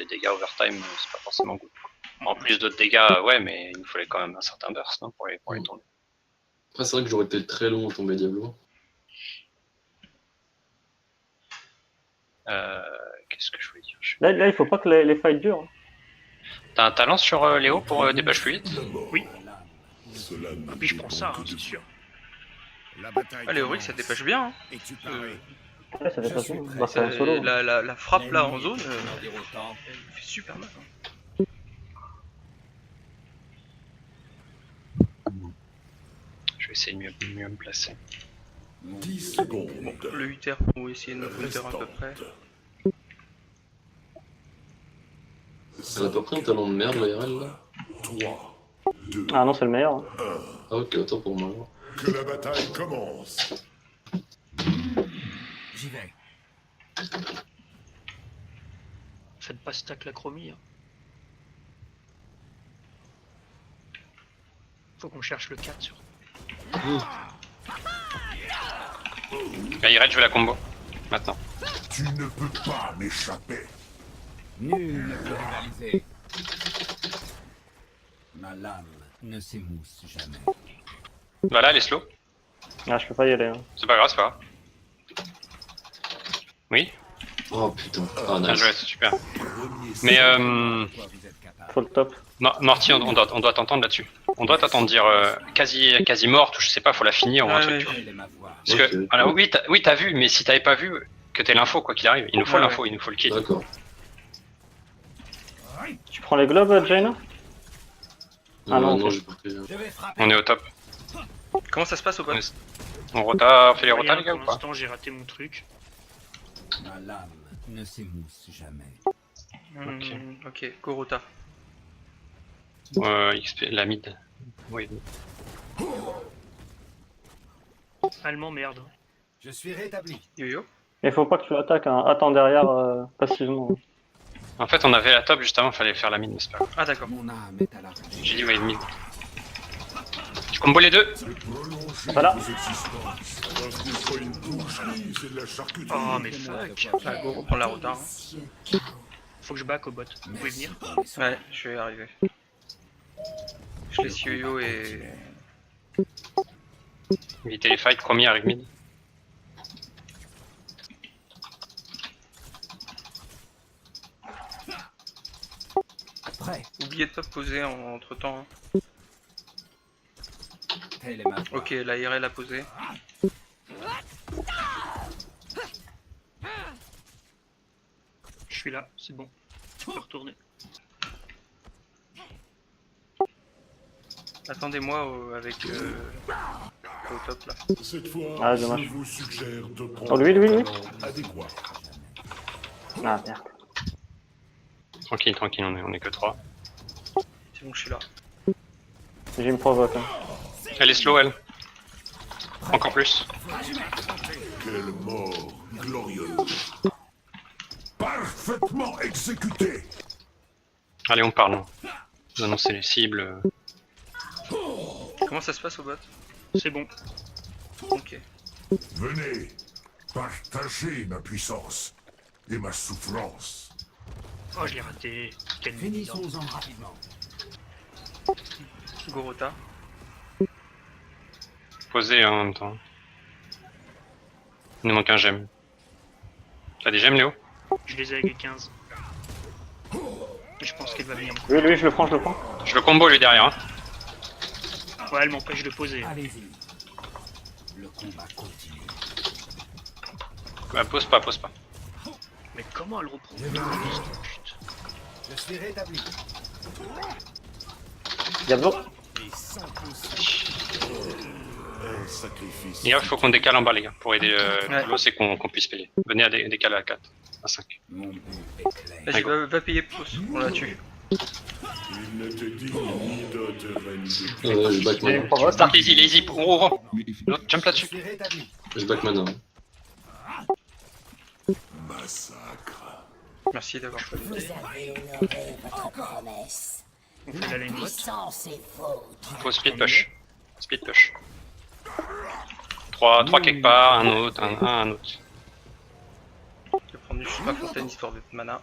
les dégâts overtime, c'est pas forcément good. En plus d'autres dégâts, ouais, mais il nous fallait quand même un certain burst hein, pour les tourner. Après, c'est vrai que j'aurais été très long à tomber Diablo. Qu'est-ce que je voulais dire? Là, il faut pas que les fights durent. T'as un talent sur Léo pour des pages fluides? Oui. Ah, puis je prends ça, hein, c'est sûr. Ah, Léoric, ça dépêche bien. Hein. Ouais, ça fait pas ça. Bah, c'est un solo. La frappe là en zone, elle fait super mal. Hein. Je vais essayer de mieux me placer. 10 secondes. Bon, le 8R pour essayer de nous counter à peu près. Elle a pas pris un talent de merde, la RL, là? 3, 2, Ah non, c'est le meilleur. Hein. Ah ok, autant pour moi. Alors. que la bataille commence. J'y vais. Faites pas stack la chromie. Hein. Faut qu'on cherche le 4 sur. Irate, je veux la combo. Maintenant. Tu ne peux pas m'échapper. Nul ne peut rivaliser. Ma lame ne s'émousse jamais. Voilà, les slow. Ah, je peux pas y aller. Hein. C'est pas grave, c'est pas grave. Oui. Oh putain. Ah Bien nice. joué, c'est super. Mais Faut le top. Morty, on doit t'entendre là-dessus. On doit t'entendre dire quasi morte ou je sais pas, faut la finir ou un truc. Tu vois. Elle est ma voix. Parce que, Ok. alors oui, t'as vu, mais si t'avais pas vu, que t'aies l'info quoi qu'il arrive, il nous faut l'info, il nous faut le kill. D'accord. Tu prends les globes, Jaina? Ah non, non, ok. j'ai pas pris. Je vais frapper. On est au top. Comment ça se passe au bot? On fait les rotas Rien, les gars ou pour pas? l'instant, j'ai raté mon truc. Ma lame ne s'émousse jamais. Ok, go rota. XP, la mid. Oui. Allemand, merde. Je suis rétabli. Yo-yo. Il faut pas que tu attaques. Hein. Attends derrière passivement. En fait, on avait la top juste avant, fallait faire la mid, mais c'est pas grave. Ah d'accord. Mon âme est à la recherche. J'ai dit ouais, mid. Je combo les deux. Voilà. Vos existences. Parce qu'il faut une boucherie, c'est de la charcuterie. Oh, mais fuck. Ah, go reprendre la rota. Hein. Faut que je back au bot. Vous pouvez venir? Ouais, je vais arriver. Je laisse Yo-Yo et... Éviter les fights, premier avec mid. Prêt. Oubliez de pas poser entre temps. Hein. Telle est ma voix. Ok, la IRL a posé. Je suis là, c'est bon. Tu peux retourner. Attendez-moi avec au top là. Cette fois, Ah, dommage. je vous suggère de prendre Oh, lui. un talent adéquat. Ah merde. Tranquille, on est que 3. C'est bon, je suis là. J'ai une provoque. Hein. Elle est slow, elle. Encore plus. Quelle mort glorieuse. Parfaitement exécuté. Allez, on parle. Vous annoncez les cibles. Comment ça se passe au bot? C'est bon. Ok. Venez, partagez ma puissance et ma souffrance. Oh, je l'ai raté. Quel évident. Finissons-en rapidement. Go rota. Posez en même temps. Il nous manque un gemme. T'as des gemmes, Léo? Je les ai avec 15. Je pense qu'elle va venir. Lui, je le prends. Je le combo lui derrière. Hein. Ouais, elle m'empêche de poser. Allez-y. Le combat continue. Bah, pose pas. Mais comment elle reprend? Je vais Putain. Je suis rétabli. Diablo. Un sacrifice. Il faut qu'on décale en bas, les gars, pour aider Ouais. Carlos et qu'on puisse payer. Venez à décaler à 4, à 5. Mon but est clair. Vas-y, va payer plus. On la tue. Il ne te dit ni de reine Je back J'ai une mana. provoque. Start lazy, ouvre. L'autre, jump Je là-dessus. suis rétabli. Je back mana. massacre. Merci d'avoir choisi. Vous avez honoré votre promesse. On fait la lane bot. Puissance est vôtre. Faut split push. 3 quelque part, un autre. Je vais prendre du chemin fontaine histoire de mana.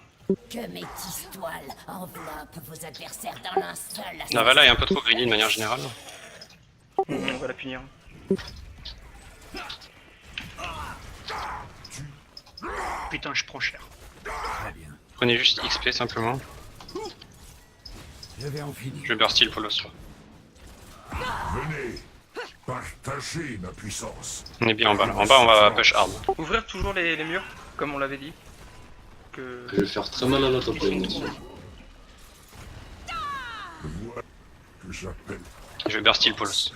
Que mes tistoiles enveloppent vos adversaires dans un seul Navala est un peu trop greedy de manière générale. On va la punir. Putain, je prends cher. Très bien. Prenez juste XP simplement. Je vais en finir. Je burst heal Polos. Venez, partagez ma puissance. On est bien en bas là. En bas on va push hard. Ouvrir toujours les murs, comme on l'avait dit. Que... Je vais faire très mal à la top lane là-dessus. Le voile que j'appelle. Je vais burst heal Polos.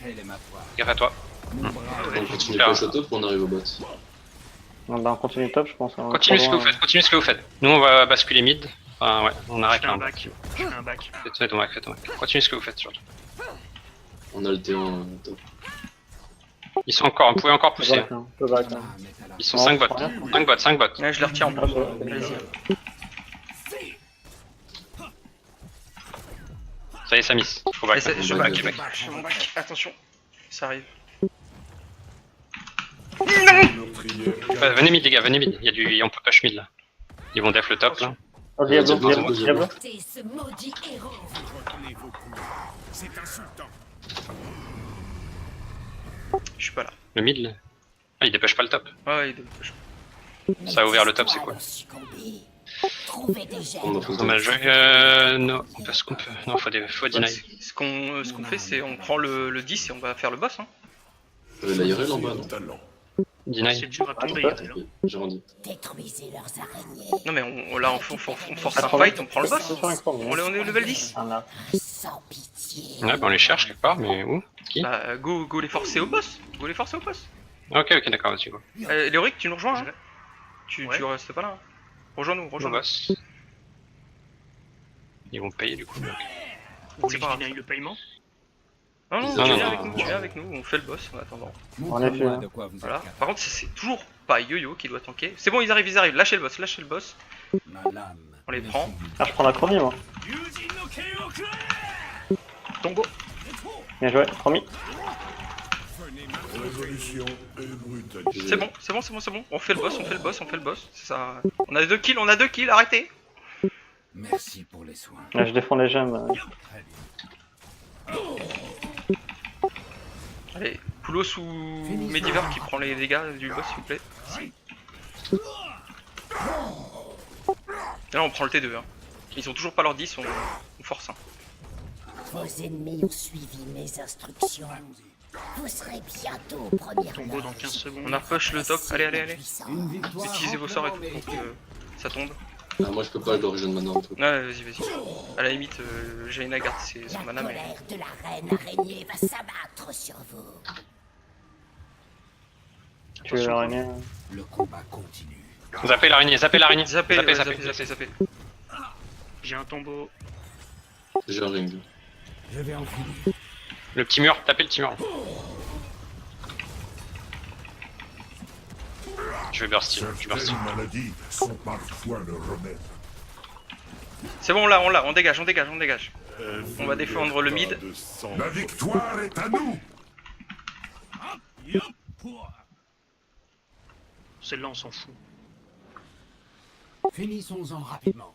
Telle est ma foi. Gaffe à toi. Mon bras On continue pas au top, on arrive au bot. Bah, on continue top, je pense. Hein. Continuez ce que Trop vous loin. faites, continuez ce que vous faites. Nous on va basculer mid. Enfin ouais, on Je arrête fais là. un bac. Je fais un bac. Faites ton bac, faites ton bac. Continuez ce que vous faites surtout. On a le T1 top. Ils sont encore, vous pouvez encore Peu pousser. back, hein. Peu back, hein. l'âme est à la Ils sont Non, 5 bots. je prends rien. 5 bots, 5 bots. Ouais, je les retiens en Ah, plus. je- Allez-y. Ça y est, ça miss. Faut back. Allez, je back, back, back. je mon back. Attention, ça arrive. Venez mid les gars, venez mid. Il y a du... On peut push mid là. Ils vont def le top là. Oh, Diablo, Diablo, Diablo, Diablo. Diablo. C'est ce maudit héros. Retenez vos coups. C'est insultant. Je suis pas là. Le mid là. Ah, il dépêche pas le top. Ouais, il est... Ça a ouvert le top, c'est cool. Trouvez des gemmes. On a fait On a le jeu. Non, parce qu'on peut. Non, faut deny. Ce qu'on fait, c'est on prend le 10 et on va faire le boss. Hein. la IRL en bas, non? Talent. Deny. C'est dur à tomber, Ah, Irel, hein. Ok, j'ai rendu. Détruisez leurs araignées. Non mais là on force un Attends, fight, on prend le boss. attention avec toi, mais- On est au level 10. Ah, là. Sans pitié. Ouais, bah on les cherche quelque part, mais où? Qui? Bah go les forcer au boss. Go les forcer au boss. Ok, ok, d'accord, vas-y, go. Léoric, tu nous rejoins hein. Tu Ouais. restes pas là. Hein. Rejoins-nous, Le rejoins-nous. boss. Ils vont payer du coup. donc. Vous voulez pas que je grave. dénaille le paiement? Non, non, Non, tu non, viens non, avec non, nous, non. tu viens avec nous, on fait le boss en attendant. En effet, Montre-moi hein. de quoi vous êtes Voilà. capable. Par contre, c'est toujours pas Yo-Yo qui doit tanker. C'est bon, ils arrivent. Lâchez le boss. Ma lame. On les ne prend. s'oublie Ah, je prends la chromie, moi. Tombeau. Bien joué, chromie. Révolution et brutalité. C'est bon. On fait le boss. C'est ça. On a 2 kills, arrêtez. Merci pour les soins. Là, je défends les gemmes. Très bien. Allez, Poulos ou Mediver qui prend les dégâts du boss, s'il vous plaît. Et là, on prend le T2. Hein. Ils ont toujours pas leur 10, on force. Hein. Vos ennemis ont suivi mes instructions. Vous serez bientôt au premier Tombeau dans 15 secondes. On a push le top. Allez. Une victoire. Utilisez vos sorts et tout. amplement Donc, méritée. ça tombe. Ah, moi je peux pas, je dois rejoindre maintenant. Tout. Ouais, vas-y. À la limite, Jaina garde La son mana, mais. colère de la reine araignée va s'abattre sur vous. Tu veux l'araignée? Le combat continue. Zappez l'araignée. Zappez. J'ai un tombeau. J'ai un ring. Je vais en finir. Le petit mur, tapez le petit mur. Je vais burst heal, je burst heal. Certaines maladies sont parfois le remède. C'est bon, là, on dégage. On va défendre le mid. La victoire est à nous. Celle-là, on s'en fout. Finissons-en rapidement.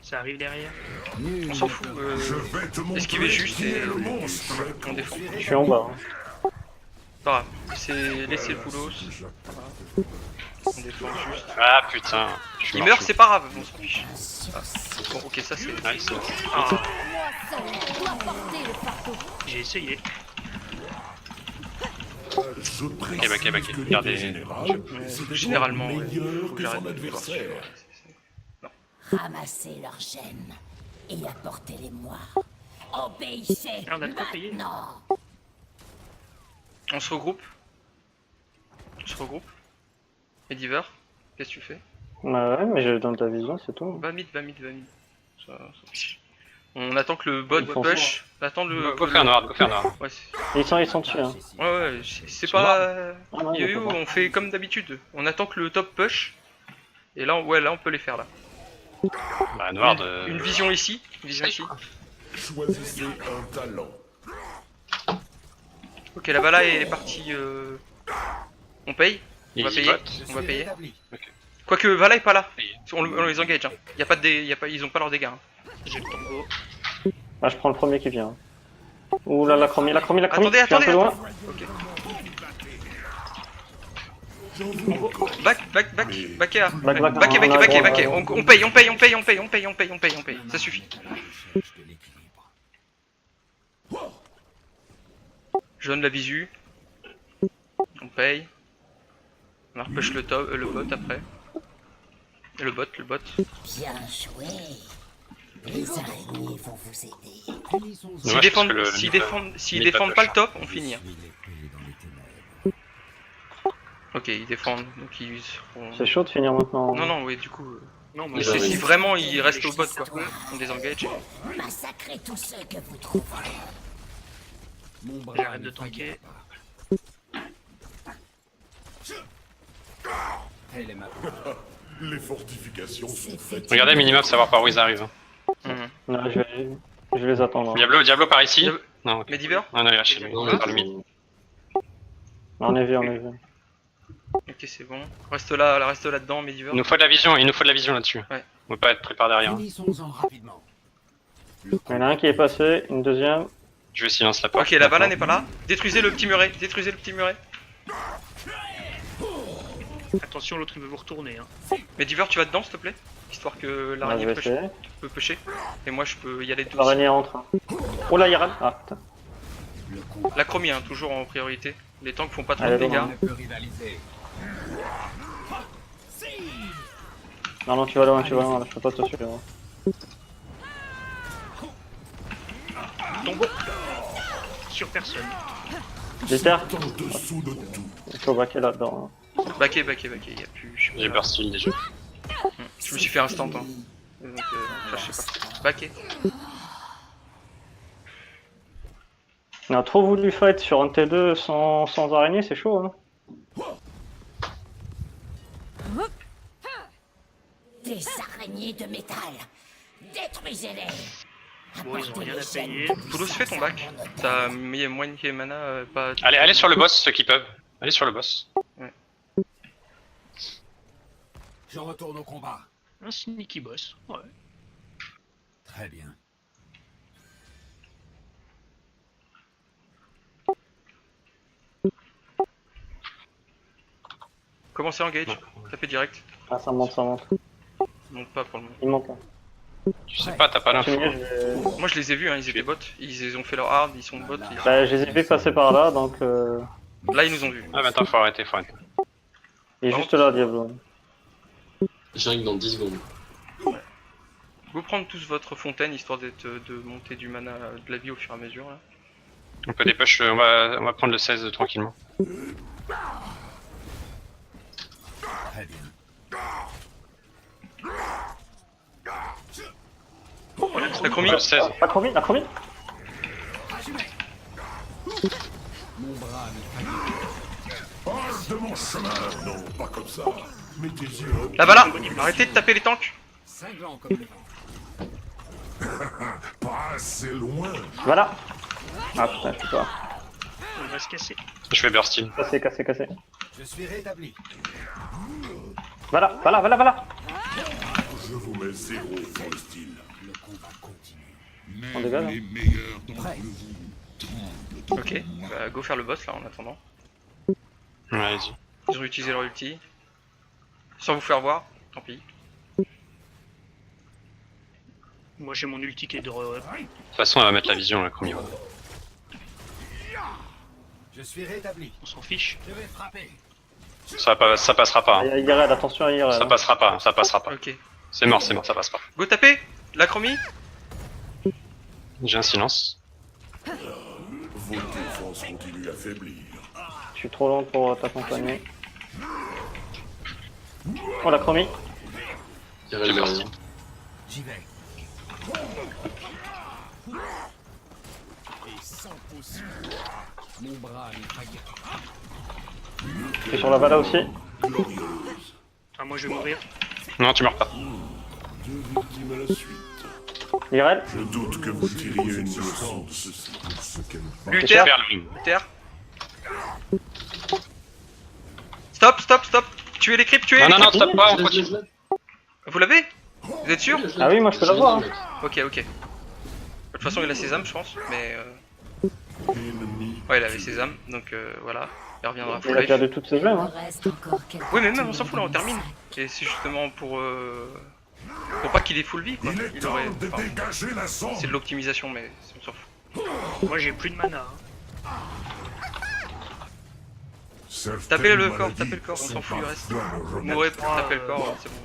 Ça arrive derrière. Nul On s'en ne fout. peut- Je vais te montrer Esquivez juste qui et est le monstre. on défend. Je suis en bas. Hein. Pas grave. Laissez le Poulos. On défend juste. Ah putain. Je suis Il mort, meurt, je c'est pas grave, on s'en fiche. Sursis. Bon, ok, ça c'est. suis- Ouais, c'est- Ah, J'ai essayé. Je précise Ok, que regardez. l'idée générale, c'est d'être généralement, ouais. meilleur Faut que que son j'arrête de adversaire. Ramassez leurs gemmes et apportez-les-moi. Obéissez Ah, on a de quoi payer. maintenant. On se regroupe. Mediver, qu'est-ce que tu fais? Bah ouais, mais je donne ta vision, c'est tout. Va mid. Ça fiche. On attend que le bot Ils font push. Attends le. Go faire noir, go faire noir. Ouais, Ils sont dessus, hein. ouais, c'est Ils pas. Ah non, Yo-Yo, ils sont on fait comme d'habitude. On attend que le top push. Et là, on peut les faire là. Bah, Noir de. Une vision ici. Une vision ici. Choisissez un talent. Ok, la Vala est partie. On paye. On va Ils payer. votent. On va payer. Rétabli. Quoique Vala est pas là. Payer. On les engage. Hein. Y a pas de ils ont pas leurs dégâts. Hein. J'ai le tombeau. Ah, je prends le premier qui vient. Ouh là, la chromie, la chromie, la chromie. Attendez, je suis un peu attendez, loin. Ok. Back A. Back, Backé, on a backé. le droit. On paye, on paye, on paye, on paye, on paye, on paye, on paye, on paye. Ça suffit. Recherche de l'équilibre. Je donne la visu. On paye. On repêche le bot après. Le bot. Bien joué. Les araignées vont vous aider. Finissons-en. S'ils Ouais, je pense défendent, que le- s'ils le- défendent, s'ils le- défendent le- pas le top, on finit. Je Hein. suis l'épée dans les ténèbres. Ok, ils défendent, donc ils seront... C'est chaud de finir maintenant. Non, oui, du coup... Non, Mais mais c'est oui. si vraiment ils restent au bot, quoi. On désengage. Massacrez tous ceux que vous trouverez. Mon bras J'arrête ne de tanker. faillit pas. Elle est ma part. Les fortifications sont faites. Regardez minimum savoir par où ils arrivent. Mhm. Non, je vais les attendre. hein. Diablo par ici. Diablo- Non, ok. Mediver. Ah non, il est chez lui. Non, On est par le mid. On est vu, on est vu. Ok, c'est bon. Reste là-dedans, Mediver. Il nous faut de la vision, là-dessus. Ouais. On peut pas être pris par derrière. Finissons-en rapidement. Il y en a un qui est passé, une deuxième. Je vais silence la porte. Ok, la Vala n'est pas là. Détruisez le petit muret. attention, l'autre il veut vous retourner. Hein. Mediver, tu vas dedans, s'il te plaît. Histoire que Ouais, je l'araignée vais peut essayer. pêcher. Et moi, je peux y aller douce. L'araignée rentre. Oh là, Yaran. Ah putain. Le combat La chromie, hein, toujours en priorité. Les tanks font pas trop Allez, de dégâts. ne peut rivaliser. Non, tu vas loin, là, je peux pas te suivre. Tombeau. Sur personne. J'étais. En dessous de tout. Il faut backer là-dedans. Backé, y a plus. J'ai burst heal déjà. Je me suis fait instant. Hein. Donc, ça, je sais pas. Backé. On a trop voulu fight sur un T2 sans araignée, c'est chaud. Hein. Des araignées de métal. Détruisez-les. Bon, ils ont rien à Apportez les payer. gemmes Toulouse, fais ton bac. T'as mis moitié mana, pas. Allez sur le boss, ceux qui peuvent. Allez sur le boss. Je retourne au combat. Un sneaky boss. Ouais. Très bien. Commencez à engage. Tapez direct. Ah, ça monte. Non, pas pour le moment. Il manque. Hein. Tu sais pas, t'as pas l'info. Continue, je vais- Moi, je les ai vus, hein, ils étaient bots. Ils ont fait leur hard, ils sont bots. Bah, je les ai vus passer par là, donc. Là, ils nous ont vus. Ah, mais attends, faut arrêter. Il est juste là, Diablo. J'arrive dans 10 secondes. Vous prendre tous votre fontaine histoire de monter du mana de la vie au fur et à mesure. Là. On peut dépush, on va prendre le 16 tranquillement. Très bien. La chromie. Le 16. La chromie. Mon bras ne faillit Passe de mon chemin. Non, pas comme ça. Mets tes yeux. La Vala. Arrêtez de taper les tanks. pas. Cinglant comme le vent. Pas assez loin. Voilà. Ah putain, je sais pas. On va se casser. Je vais burst heal. Cassé. Je suis rétabli. Voilà. Je vous mets 0 dans le style. Le combat continue. On dégage. Les meilleurs d'entre Prêt. vous. Ok. Bah, go faire le boss là en attendant. Ouais, allez-y. Ils ont utilisé leur ulti. Sans vous faire voir. Tant pis. Moi j'ai mon ulti qui est de De toute façon, elle va mettre la vision, la chromie. Je suis rétabli. On s'en fiche. Je vais frapper. Ça passera pas. Hein. IRL, attention à IRL. Ça passera pas. Ok. C'est mort, ça passe pas. Go taper. La chromie. J'ai un silence. Vos défenses continuent à faiblir. Je suis trop lent pour t'accompagner. Oh, la chromie. Il J'ai reste burst derrière. heal. J'y vais. Et sans potion. Mon bras ne faillit pas. Je suis sur la Vala aussi. Ah, moi je vais mourir. Non, tu meurs pas. Deux victimes à la suite. Irel. Je doute que vous tiriez une leçon de ceci. Ce qu'elle fait. Luther, Super, Louis. Luther. Stop, stop, stop. Tuez les creeps, tuez Non, les non, non, creeps. stop pas, on Je l'ai, continue. je l'ai. Vous l'avez? Vous êtes sûr? Ah oui, moi, je peux l'avoir, hein. Ok, ok. De toute façon, il a ses âmes, je pense, mais... Ennemi. Ouais, il avait ses âmes, donc voilà. Il reviendra Il a fresh. perdu toutes ses gemmes, hein. Il reste encore quelques Oui, mais même, on s'en tours fout, là, on de termine. massacre. Et c'est justement pour pas qu'il ait full vie, quoi. Il est Il temps aurait... de enfin, dégager la zone. c'est de l'optimisation, mais on s'en fout. Moi j'ai plus de mana. Hein. Certaines Tapez le corps, maladies tapez le corps, on sont s'en fout du reste. parfois le Vous remède. mourrez pour taper le corps, c'est bon.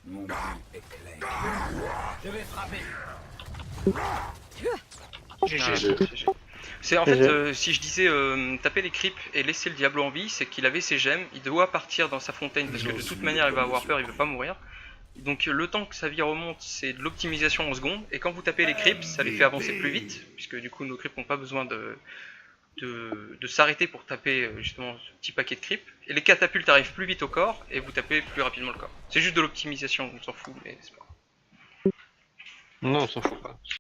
Mon but est clair. Je vais frapper. GG. Ah, GG. GG. C'est en fait, GG. si je disais taper les creeps et laisser le diablo en vie, c'est qu'il avait ses gemmes, il doit partir dans sa fontaine parce que de toute manière il va avoir peur, il veut pas mourir. Donc le temps que sa vie remonte, c'est de l'optimisation en secondes, et quand vous tapez les creeps, ça les fait avancer plus vite, puisque du coup nos creeps n'ont pas besoin de s'arrêter pour taper justement ce petit paquet de creeps, et les catapultes arrivent plus vite au corps, et vous tapez plus rapidement le corps. C'est juste de l'optimisation, on s'en fout, mais c'est pas grave. Non, on s'en fout pas.